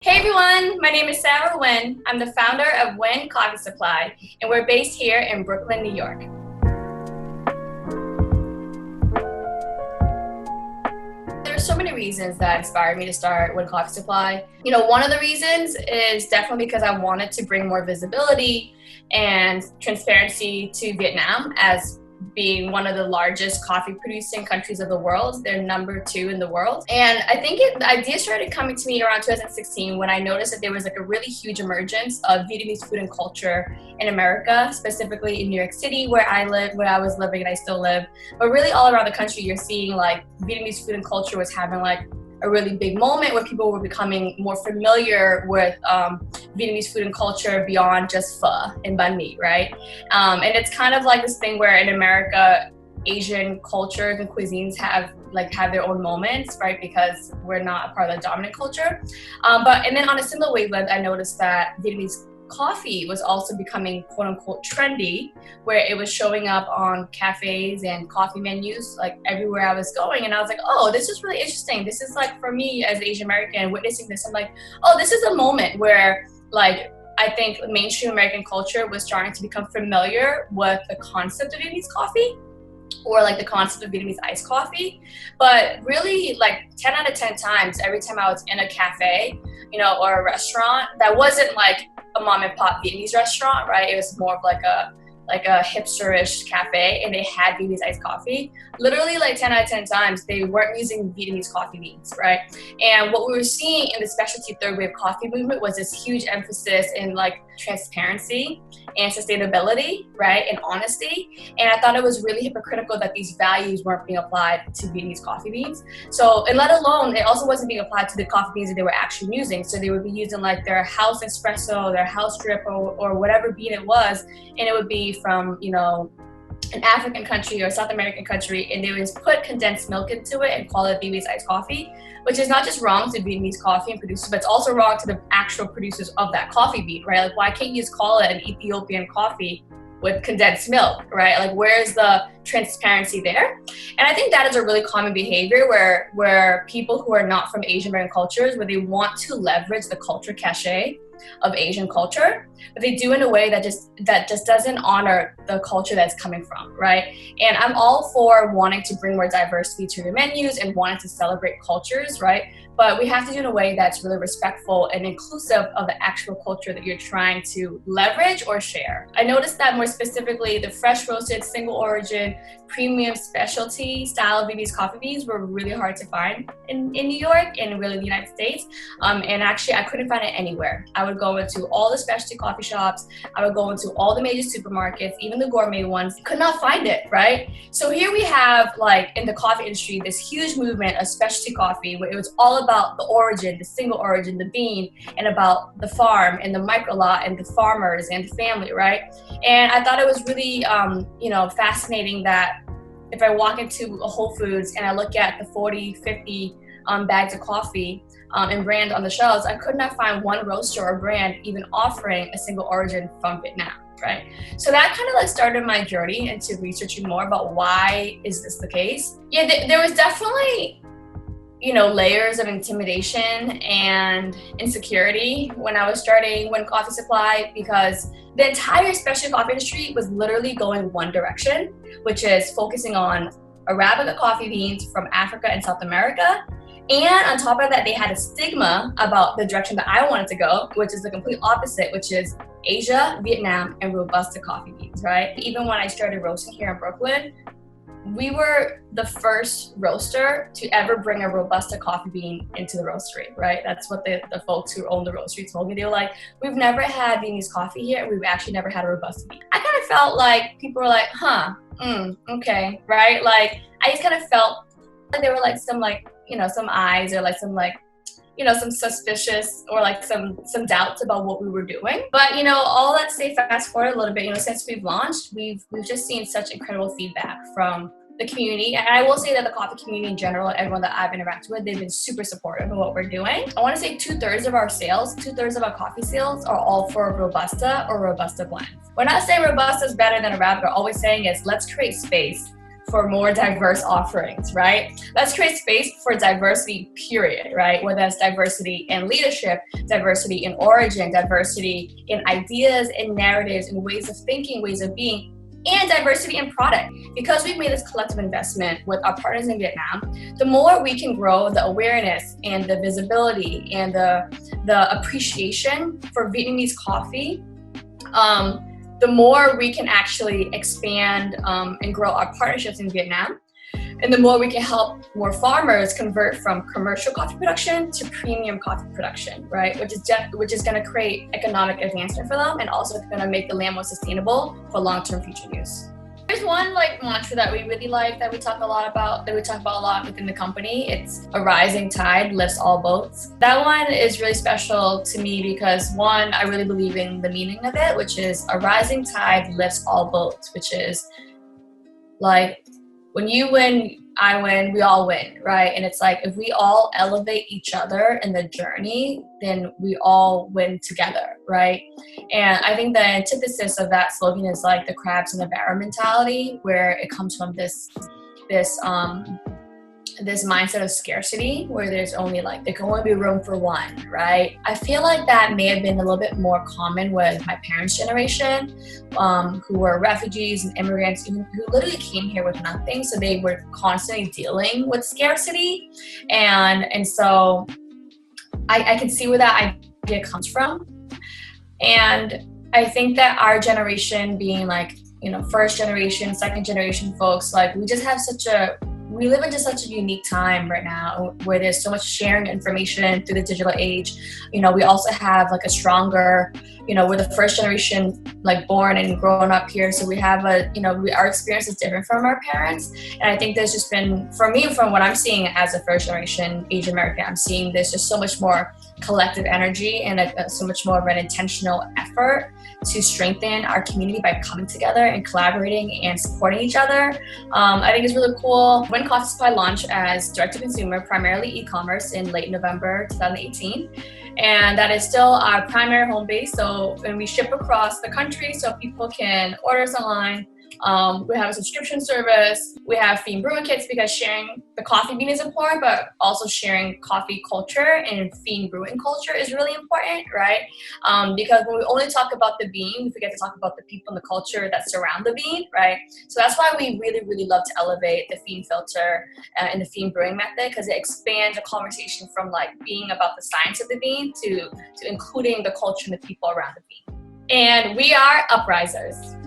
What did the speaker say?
Hey everyone, my name is Sahra Nguyen. I'm the founder of Nguyen Coffee Supply, and we're based here in Brooklyn, New York. There are so many reasons that inspired me to start Nguyen Coffee Supply. One of the reasons is definitely because I wanted to bring more visibility and transparency to Vietnam as being one of the largest coffee producing countries of the world. They're number 2 in the world. And I think the idea started coming to me around 2016 when I noticed that there was a really huge emergence of Vietnamese food and culture in America, specifically in New York City, where I was living and I still live. But really all around the country, you're seeing Vietnamese food and culture was having a really big moment where people were becoming more familiar with Vietnamese food and culture beyond just pho and banh mi, right? And it's kind of like this thing where in America, Asian cultures and cuisines have their own moments, right? Because we're not a part of the dominant culture. And then on a similar wavelength, I noticed that Vietnamese coffee was also becoming quote unquote trendy, where it was showing up on cafes and coffee menus everywhere I was going. And I was like, oh, this is really interesting. This is for me as an Asian American witnessing this, I'm like, oh, this is a moment where I think mainstream American culture was starting to become familiar with the concept of Vietnamese coffee, or the concept of Vietnamese iced coffee. But really 10 out of 10 times, every time I was in a cafe, or a restaurant that wasn't a mom and pop Vietnamese restaurant, right? It was more of a hipster-ish cafe, and they had Vietnamese iced coffee. Literally 10 out of 10 times, they weren't using Vietnamese coffee beans, right? And what we were seeing in the specialty third wave coffee movement was this huge emphasis in transparency and sustainability, right? And honesty. And I thought it was really hypocritical that these values weren't being applied to Vietnamese coffee beans. So, and let alone, it also wasn't being applied to the coffee beans that they were actually using. So they would be using their house espresso, their house drip, or whatever bean it was, and it would be from, an African country or South American country, and they would just put condensed milk into it and call it Vietnamese iced coffee, which is not just wrong to Vietnamese coffee and producers, but it's also wrong to the actual producers of that coffee bean, right? Why can't you just call it an Ethiopian coffee with condensed milk, right? Where's the transparency there? And I think that is a really common behavior where people who are not from Asian American cultures, where they want to leverage the culture cachet of Asian culture, but they do in a way that just doesn't honor the culture that's coming from, right? And I'm all for wanting to bring more diversity to your menus and wanting to celebrate cultures, right? But we have to do it in a way that's really respectful and inclusive of the actual culture that you're trying to leverage or share. I noticed that more specifically, the fresh roasted, single origin, premium specialty style Vietnamese coffee beans were really hard to find in New York and really the United States. And actually, I couldn't find it anywhere. I would go into all the specialty coffee shops. I would go into all the major supermarkets, even the gourmet ones. Could not find it, right? So here we have, in the coffee industry, this huge movement of specialty coffee where it was all about the origin, the single origin, the bean, and about the farm and the micro lot and the farmers and the family, right? And I thought it was really, fascinating that if I walk into a Whole Foods and I look at the 40, 50 bags of coffee and brand on the shelves, I could not find one roaster or brand even offering a single origin from Vietnam, right? So that kind of started my journey into researching more about why is this the case. Yeah, there was definitely layers of intimidation and insecurity when I was starting Nguyen Coffee Supply, because the entire specialty coffee industry was literally going one direction, which is focusing on Arabica coffee beans from Africa and South America. And on top of that, they had a stigma about the direction that I wanted to go, which is the complete opposite, which is Asia, Vietnam, and Robusta coffee beans, right? Even when I started roasting here in Brooklyn, we were the first roaster to ever bring a Robusta coffee bean into the roastery, right? That's what the folks who own the roastery told me. They were like, we've never had Vietnamese coffee here. We've actually never had a Robusta bean. I kind of felt like people were like, okay, right? I just kind of felt like there were some some eyes or some suspicious or some doubts about what we were doing. But all that to say, fast forward a little bit, since we've launched, we've just seen such incredible feedback from the community. And I will say that the coffee community in general, everyone that I've interacted with, they've been super supportive of what we're doing. I want to say 2/3 of our sales, 2/3 of our coffee sales are all for Robusta or Robusta blends. We're not saying Robusta is better than Arabica. All we're saying is let's create space for more diverse offerings, right? Let's create space for diversity, period, right? Whether that's diversity in leadership, diversity in origin, diversity in ideas and narratives and ways of thinking, ways of being, and diversity in product. Because we've made this collective investment with our partners in Vietnam, the more we can grow the awareness and the visibility and the appreciation for Vietnamese coffee, the more we can actually expand and grow our partnerships in Vietnam. And the more we can help more farmers convert from commercial coffee production to premium coffee production, right? Which is going to create economic advancement for them and also going to make the land more sustainable for long-term future use. There's one mantra that we really like that we talk a lot about a lot within the company. It's a rising tide lifts all boats. That one is really special to me because one, I really believe in the meaning of it, which is a rising tide lifts all boats, which is like when you win, I win, we all win, right? And it's like if we all elevate each other in the journey, then we all win together, right? And I think the antithesis of that slogan is like the crabs in the barrel mentality, where it comes from this mindset of scarcity where there's only there can only be room for one, right? I feel like that may have been a little bit more common with my parents' generation, who were refugees and immigrants who literally came here with nothing, so they were constantly dealing with scarcity, and so I can see where that idea comes from. And I think that our generation being first generation, second generation folks, we just have we live in just such a unique time right now where there's so much sharing information through the digital age. We also have a stronger, we're the first generation born and grown up here. So we have our experience is different from our parents. And I think there's just been, for me, from what I'm seeing as a first generation Asian American, I'm seeing there's just so much more collective energy and so much more of an intentional effort to strengthen our community by coming together and collaborating and supporting each other. I think it's really cool. When Coffee Supply launched as direct-to-consumer, primarily e-commerce in late November 2018, and that is still our primary home base. So when we ship across the country, so people can order us online. We have a subscription service. We have themed brewing kits because sharing the coffee bean is important, but also sharing coffee culture and themed brewing culture is really important, right? Because when we only talk about the bean, we forget to talk about the people and the culture that surround the bean, right? So that's why we really, really love to elevate the themed filter and the themed brewing method, because it expands the conversation from being about the science of the bean to including the culture and the people around the bean. And we are UPRISERS.